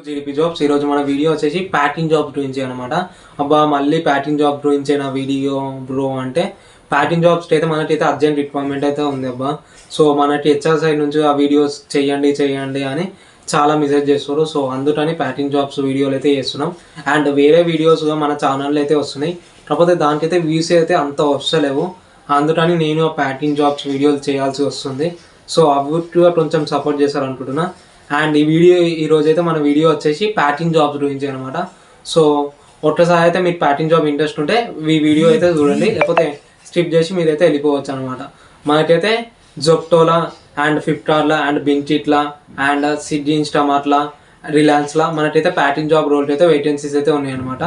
GDP jobs ఈరోజు మన video వచ్చేసి ప్యాకింగ్ జాబ్స్ గురించి అనమాట. అబ్బా మళ్ళీ ప్యాకింగ్ జాబ్ గురించి నా వీడియో బ్రో అంటే ప్యాకింగ్ జాబ్స్ అయితే మనకైతే అర్జెంట్ రిక్వైర్మెంట్ అయితే ఉంది అబ్బా. సో మనకి హెచ్ఆర్ సైడ్ నుంచి ఆ వీడియోస్ చేయండి అని చాలా మెసేజ్ చేస్తారు. సో అందుకని ప్యాకింగ్ జాబ్స్ వీడియోలు అయితే చేస్తున్నాం. అండ్ వేరే వీడియోస్ మన ఛానల్లో అయితే వస్తున్నాయి, కాకపోతే దానికైతే వ్యూస్ అయితే అంత వస్తలేవు. అందుకని నేను ఆ ప్యాకింగ్ జాబ్స్ వీడియోలు చేయాల్సి వస్తుంది. సో అవి కొంచెం సపోర్ట్ చేస్తారు అనుకుంటున్నా. అండ్ ఈరోజు అయితే మన వీడియో వచ్చేసి ప్యాకింగ్ జాబ్స్ గురించి అనమాట. సో ఒక్కసారి అయితే మీకు ప్యాకింగ్ జాబ్ ఇంట్రెస్ట్ ఉంటే ఈ వీడియో అయితే చూడండి, లేకపోతే స్కిప్ చేసి మీరైతే వెళ్ళిపోవచ్చు అనమాట. మనకైతే జొప్టోలా అండ్ ఫ్లిప్కార్ట్లా అండ్ బ్లింకిట్లా అండ్ స్విగ్గీ, ఇన్స్టామార్ట్లా, రిలయన్స్లా మనకైతే ప్యాకింగ్ జాబ్ రోల్కి అయితే వేకెన్సీస్ అయితే ఉన్నాయన్నమాట.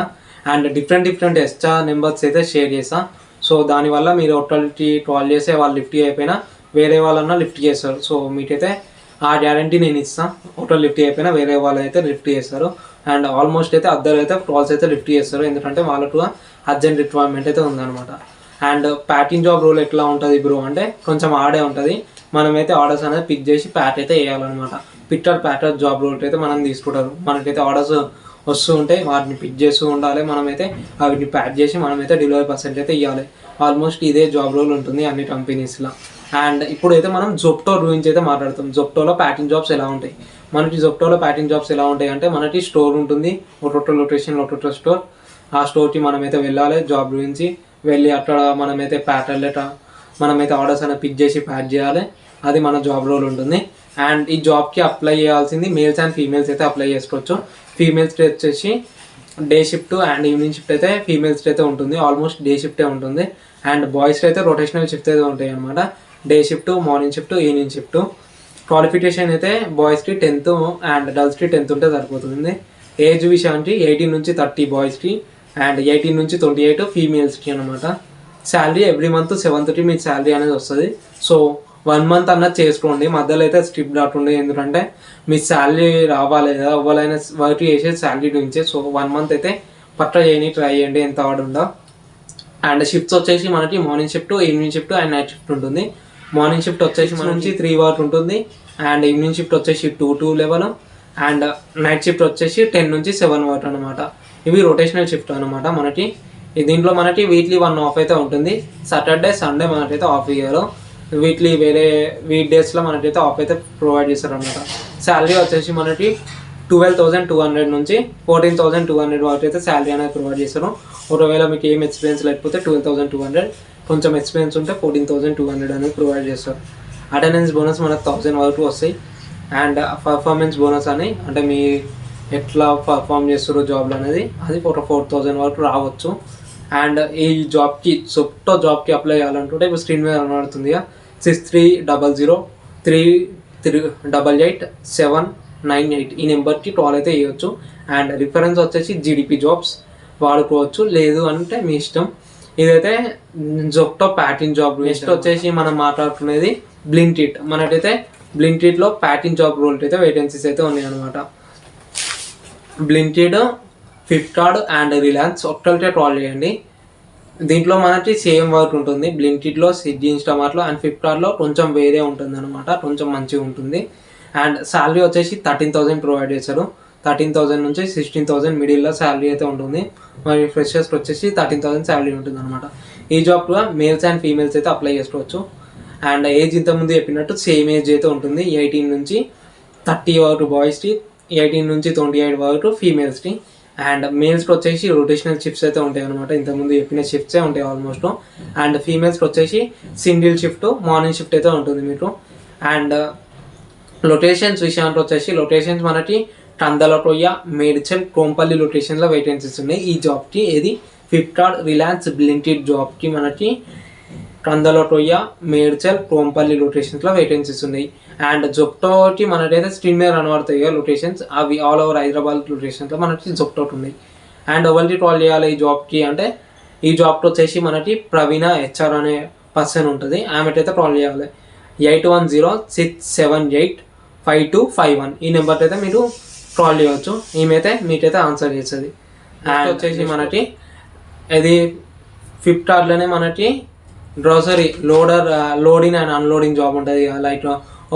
అండ్ డిఫరెంట్ ఎక్స్ట్రా నెంబర్స్ అయితే షేర్ చేస్తా. సో దానివల్ల మీరు ఒకరికి కాల్ చేస్తే వాళ్ళు లిఫ్ట్ అయిపోయినా వేరే వాళ్ళన్నా లిఫ్ట్ చేస్తారు. సో మీకైతే ఆ గ్యారంటీ నేను ఇస్తాను. ఒకటి లిఫ్ట్ అయిపోయినా వేరే వాళ్ళు అయితే లిఫ్ట్ చేస్తారు. అండ్ ఆల్మోస్ట్ అయితే అద్దరు అయితే కాల్స్ అయితే లిఫ్ట్ చేస్తారు, ఎందుకంటే వాళ్ళకు అర్జెంట్ రిక్వైర్మెంట్ అయితే ఉందన్నమాట. అండ్ ప్యాకింగ్ జాబ్ రోల్ ఎట్లా ఉంటుంది బ్రో అంటే కొంచెం ఆడే ఉంటుంది. మనమైతే ఆర్డర్స్ అనేది పిక్ చేసి ప్యాక్ అయితే వేయాలన్నమాట. ప్యాటర్ జాబ్ రోల్ అయితే మనం తీసుకుంటారు. మనకైతే ఆర్డర్స్ వస్తూ ఉంటాయి, వాటిని పిక్ చేస్తూ ఉండాలి. మనమైతే వాటిని ప్యాక్ చేసి మనమైతే డెలివరీ పర్సెంట్ అయితే ఇవ్వాలి. ఆల్మోస్ట్ ఇదే జాబ్ రోల్ ఉంటుంది అన్ని కంపెనీస్లో. అండ్ ఇప్పుడైతే మనం జొప్టో గురించి అయితే మాట్లాడతాం. జొప్టోలో ప్యాకింగ్ జాబ్స్ ఎలా ఉంటాయి, మనకి జొప్టోలో ప్యాకింగ్ జాబ్స్ ఎలా ఉంటాయి అంటే మనకి స్టోర్ ఉంటుంది, ఒక్కొక్క లొకేషన్ స్టోర్. ఆ స్టోర్కి మనమైతే వెళ్ళాలి. జాబ్ గురించి వెళ్ళి అక్కడ మనమైతే మనమైతే ఆర్డర్స్ అనేది పిక్ చేసి ప్యాక్ చేయాలి. అది మన జాబ్ రోల్ ఉంటుంది. అండ్ ఈ జాబ్కి అప్లై చేయాల్సింది మేల్స్ అండ్ ఫీమేల్స్ అయితే అప్లై చేసుకోవచ్చు. ఫీమేల్స్కి వచ్చేసి day shift and evening shift అయితే ఫీమేల్స్కి అయితే ఉంటుంది. ఆల్మోస్ట్ డే షిఫ్టే ఉంటుంది. అండ్ బాయ్స్కి అయితే రొటేషనల్ షిఫ్ట్ అయితే ఉంటాయి అనమాట. Day shift, morning shift, evening shift. Qualification అయితే బాయ్స్కి 10th అండ్ గర్ల్స్కి 10th ఉంటే సరిపోతుంది. ఏజ్ విషయానికి 18 నుంచి 30 బాయ్స్కి అండ్ 18 నుంచి 28 ఫీమేల్స్కి అనమాట. శాలరీ ఎవ్రీ మంత్ 7th మీకు శాలరీ అనేది వస్తుంది. సో 1 month అన్నది చేసుకోండి, మధ్యలో అయితే స్ట్రిప్ దాటుండే. ఎందుకంటే మీ శాలరీ రావాలి కదా, ఎవరైనా వర్క్ చేసేది శాలరీ గురించే. సో 1 month అయితే పట్ట చేయని ట్రై చేయండి ఎంత వాడుందా. అండ్ షిఫ్ట్స్ వచ్చేసి మనకి morning shift, evening shift and night shift ఉంటుంది. మార్నింగ్ షిఫ్ట్ వచ్చేసి మన నుంచి 3 వరకు ఉంటుంది. అండ్ ఈవినింగ్ షిఫ్ట్ వచ్చేసి 2 to 11 అండ్ నైట్ షిఫ్ట్ వచ్చేసి 10 నుంచి 7 వరకు అనమాట. ఇవి రొటేషనల్ షిఫ్ట్ అనమాట. మనకి దీంట్లో మనకి వీక్లీ 1 ఆఫ్ అయితే ఉంటుంది. సాటర్డే, సండే మనకైతే ఆఫ్ ఇయ్యారు. వీక్లీ వేరే వీక్ డేస్లో మనకైతే ఆఫ్ అయితే ప్రొవైడ్ చేస్తారు అనమాట. శాలరీ వచ్చేసి మనకి 12,200 నుంచి 14,200 వరకు అయితే శాలరీ అనేది ప్రొవైడ్ చేస్తారు. ఒకవేళ మీకు ఏం ఎక్స్పీరియన్స్ లేకపోతే 12,200, కొంచెం ఎక్స్పీరియన్స్ ఉంటే 14,200 అనేది ప్రొవైడ్ చేస్తారు. అటెండెన్స్ బోనస్ మనకు 1000 వరకు వస్తాయి. అండ్ పర్ఫార్మెన్స్ బోనస్ అని అంటే మీ ఎట్లా పర్ఫామ్ చేస్తారో జాబ్లో అనేది అది ఒక 4,000 వరకు రావచ్చు. అండ్ ఈ జాబ్కి జొప్టో జాబ్కి అప్లై చేయాలనుకుంటే ఇప్పుడు స్క్రీన్ మీద కనబడుతుంది 6300388798 ఈ నెంబర్కి కాల్ అయితే వేయవచ్చు. అండ్ రిఫరెన్స్ వచ్చేసి జీడిపి జాబ్స్ వాడుకోవచ్చు, లేదు అంటే మీ ఇష్టం. ఇదైతే జొప్టో ప్యాకింగ్ జాబ్. నెక్స్ట్ వచ్చేసి మనం మాట్లాడుకునేది బ్లింకిట్. మనకైతే బ్లింకిట్లో ప్యాకింగ్ జాబ్ రోల్ అయితే వేకెన్సీస్ అయితే ఉన్నాయి అనమాట. బ్లింకిట్, ఫ్లిప్కార్ట్ అండ్ రిలయన్స్ ఒక్కరికే కాల్ చేయండి. దీంట్లో మనకి సేమ్ వర్క్ ఉంటుంది. బ్లింకిట్లో, స్విగ్గీ, ఇన్స్టామార్ట్లో అండ్ ఫ్లిప్కార్ట్లో కొంచెం వేరే ఉంటుంది అనమాట, కొంచెం మంచిగా ఉంటుంది. అండ్ శాలరీ వచ్చేసి 13,000 ప్రొవైడ్ చేస్తారు. 13,000 నుంచి 16,000 మిడిల్లో శాలరీ అయితే ఉంటుంది. మరి ఫ్రెషర్స్కి వచ్చేసి 13,000 శాలరీ ఉంటుంది అనమాట. ఈ జాబ్లో మేల్స్ అండ్ ఫీమేల్స్ అయితే అప్లై చేసుకోవచ్చు. అండ్ ఏజ్ ఇంతకుముందు చెప్పినట్టు సేమ్ ఏజ్ అయితే ఉంటుంది. 18 నుంచి 30 వరకు బాయ్స్కి, 18 నుంచి 28 వరకు ఫీమేల్స్కి. అండ్ మేల్స్కి వచ్చేసి రొటేషనల్ షిఫ్ట్స్ అయితే ఉంటాయి అనమాట. ఇంతకుముందు చెప్పిన షిఫ్ట్సే ఉంటాయి ఆల్మోస్ట్. అండ్ ఫీమేల్స్కి వచ్చేసి సింగిల్ షిఫ్ట్, మార్నింగ్ షిఫ్ట్ అయితే ఉంటుంది మీకు. అండ్ లొకేషన్స్ విషయానికి వచ్చేసి లొకేషన్స్ మనకి కందలకొయ్య, మేడ్చల్, కోంపల్లి లొకేషన్లో వేకెన్సీస్ ఉన్నాయి ఈ జాబ్కి. ఏది ఫ్లిప్కార్ట్, రిలయన్స్, బ్లింకిట్ జాబ్కి మనకి కందలకొయ్య, మేడ్చల్, కోంపల్లి లొకేషన్స్లో వేకెన్సీస్ ఉన్నాయి. అండ్ జొప్టోకి మనకైతే స్క్రీన్ మీద కనబడతాయి లొకేషన్స్, అవి ఆల్ ఓవర్ హైదరాబాద్ లొకేషన్స్లో మనకి జొప్టోకి ఉన్నాయి. అండ్ ఎవరికి కాల్ చేయాలి ఈ జాబ్కి అంటే ఈ జాబ్కి వచ్చేసి మనకి ప్రవీణ హెచ్ఆర్ అనే పర్సన్ ఉంటుంది. ఆమెకైతే కాల్ చేయాలి 8106785251 ఈ నెంబర్కి అయితే మీరు కాల్ చేయవచ్చు. ఈమెతే మీకైతే ఆన్సర్ చేస్తుంది. అండ్ వచ్చేసి మనకి ఇది ఫ్లిప్కార్ట్లోనే మనకి grocery loading and unloading job ఉంటుంది. లైక్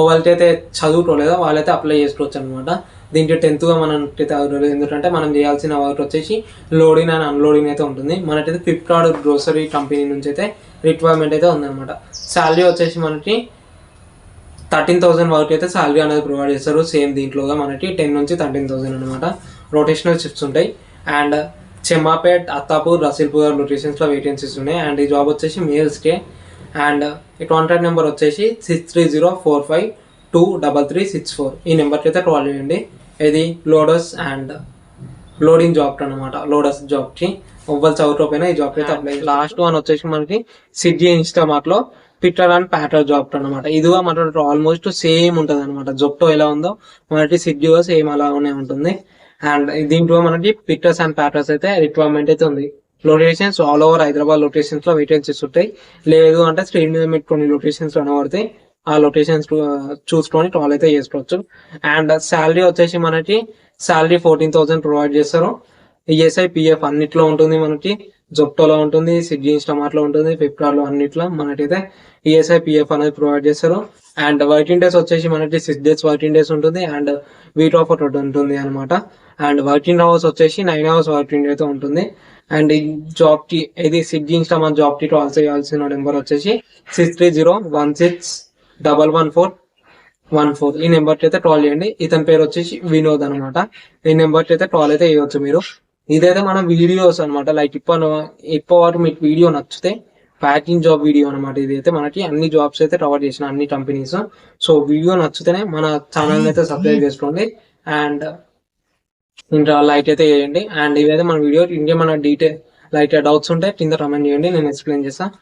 వాళ్ళకైతే చదువుకోలేదో వాళ్ళైతే అప్లై చేసుకోవచ్చు అనమాట. దీంట్లో 10th గా మనం ఎందుకంటే మనం చేయాల్సిన వర్క్ వచ్చేసి లోడింగ్ అండ్ అన్లోడింగ్ అయితే ఉంటుంది. మనకైతే ఫ్లిప్కార్ట్ గ్రోసరీ కంపెనీ నుంచి అయితే రిక్వైర్మెంట్ అయితే ఉందన్నమాట. శాలరీ వచ్చేసి మనకి 13,000 వరకు అయితే శాలరీ అనేది ప్రొవైడ్ చేస్తారు. సేమ్ దీంట్లోగా మనకి 10 నుంచి 13,000 అనమాట. రొటేషనల్ షిఫ్ట్స్ ఉంటాయి. అండ్ చెమ్మాపేట్, అత్తాపూర్, రసీల్పూర్ లొకేషన్స్లో వేకెన్సీస్ ఉన్నాయి. అండ్ ఈ జాబ్ వచ్చేసి మేల్స్కే. అండ్ ఈ కాంటాక్ట్ నెంబర్ వచ్చేసి 6304523364. ఈ నెంబర్కి అయితే కాల్ చేయండి. ఇది లోడర్స్ అండ్ లోడింగ్ జాబ్ అనమాట. లోడర్స్ జాబ్కి ఎవ్వరు చదువుకోపోయినా ఈ జాబ్కి అయితే అప్లై. లాస్ట్ వన్ వచ్చేసి మనకి స్విగ్గీ ఇన్స్టామార్ట్లో పిట్టర్ అండ్ ప్యాటర్ జాబ్ అనమాట. ఇదిగా మనకి ఆల్మోస్ట్ సేమ్ ఉంటుంది అనమాట. జొప్టో ఎలా ఉందో మనకి స్విగ్గీగా సేమ్ అలానే ఉంటుంది. అండ్ దీంట్లో మనకి పిట్టర్స్ అండ్ ప్యాటర్స్ అయితే రిక్వైర్మెంట్ అయితే ఉంది. Locations all over Hyderabad locations లో వేకెన్సీస్ ఉంటాయి. లేదు అంటే స్క్రీన్ మీద మీకు కొన్ని లొకేషన్స్ కనబడతాయి. ఆ లొకేషన్స్ చూసుకొని కాల్ అయితే చేసుకోవచ్చు. అండ్ శాలరీ వచ్చేసి మనకి శాలరీ 14,000 ప్రొవైడ్ చేస్తారు. ఈఎస్ఐ పిఎఫ్ అన్నిట్లో ఉంటుంది. మనకి జొప్టోలో ఉంటుంది, స్విగ్గీ ఇన్స్టామార్ట్ లో ఉంటుంది, ఫ్లిప్కార్ట్ లో అన్నిట్లో మనకైతే ఈఎస్ఐ పిఎఫ్ అనేది ప్రొవైడ్ చేస్తారు. అండ్ వర్కింగ్ డేస్ వచ్చేసి మనకి 6 days వర్కింగ్ డేస్ ఉంటుంది. అండ్ వీక్ ఆఫ్ ఒకటి ఉంటుంది అనమాట. అండ్ వర్కింగ్ అవర్స్ వచ్చేసి 9 hours వర్కింగ్ అయితే ఉంటుంది. అండ్ ఈ జాబ్ కి ఇది స్విగ్గీ ఇన్స్టామార్ట్ జాబ్ కి కాల్ చేయాల్సిన నెంబర్ వచ్చేసి 6301611414. ఈ నెంబర్కి అయితే కాల్ చేయండి. ఇతని పేరు వచ్చేసి వినోద్ అనమాట. ఈ నెంబర్కి అయితే కాల్ అయితే చేయవచ్చు మీరు. ఇదైతే మన వీడియోస్ అనమాట. లైక్ ఇప్పుడు మీకు వీడియో నచ్చితే ప్యాకింగ్ జాబ్ వీడియో అనమాట. ఇది అయితే మనకి అన్ని జాబ్స్ అయితే కవర్ చేసిన అన్ని కంపెనీస్. సో వీడియో నచ్చితేనే మన ఛానల్ అయితే సబ్స్క్రైబ్ చేసుకోండి అండ్ ఇంకా లైక్ అయితే చేయండి. అండ్ ఇవైతే మన వీడియో ఇంకేమైనా డీటెయిల్ లైక్ డౌట్స్ ఉంటే కింద కమెంట్ చేయండి, నేను ఎక్స్ప్లెయిన్ చేస్తాను.